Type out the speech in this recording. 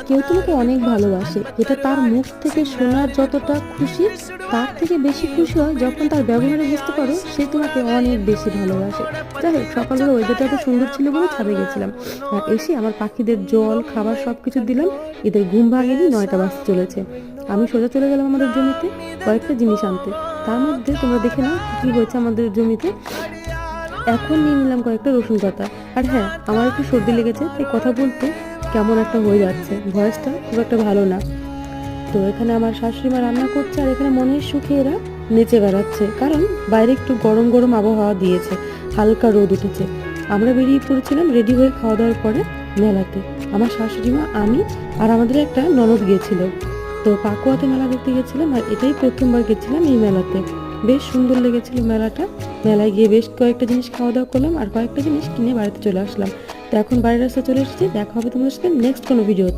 কেউ তোমাকে অনেক ভালোবাসে, এটা তার মুখ থেকে শোনার যতটা খুশি, তার থেকে বেশি খুশি হয় যখন তার ব্যবহারে বুঝতে পারো সে তোমাকে অনেক বেশি ভালোবাসে। যাই হোক, সকালবেলা ওয়েদারটা এত সুন্দর ছিল বলে ছাদে গেছিলাম, আর এসে আমার পাখিদের জল খাবার সব কিছু দিলাম। এদের ঘুম ভাঙেনি, 9টা বাজতে চলেছে। আমি সোজা চলে গেলাম আমাদের জমিতে কয়েকটা জিনিস আনতে। তার মধ্যে তোমরা দেখে নাও কি হয়েছে আমাদের জমিতে। এখন নিয়ে নিলাম কয়েকটা রসুন পাতা। আর হ্যাঁ, আমার একটু সর্দি লেগেছে, তাই কথা বলতে কেমন একটা হয়ে যাচ্ছে, ভয়েসটা খুব একটা ভালো না। তো এখানে আমার শাশুড়ি মা রান্না করছে, আর এখানে মনের সুখে এরা নেচে বেড়াচ্ছে, কারণ বাইরে একটু গরম গরম আবহাওয়া দিয়েছে, হালকা রোদ উঠেছে। আমরা বেরিয়ে পড়েছিলাম রেডি হয়ে খাওয়া দাওয়ার পরে মেলাতে। আমার শাশুড়ি মা, আমি আর আমাদের একটা ননদ গিয়েছিল। তো পাকুয়াতে মেলা দেখতে গেছিলাম, আর এটাই প্রথমবার গেছিলাম এই মেলাতে। বেশ সুন্দর লেগেছিল মেলাটা। মেলায় গিয়ে বেশ কয়েকটা জিনিস খাওয়া দাওয়া করলাম, আর কয়েকটা জিনিস কিনে বাড়িতে চলে আসলাম। তো এখন বাড়ির রাস্তা চলে এসেছি, দেখা হবে তোমাদের সাথে নেক্সট কোনো ভিডিওতে।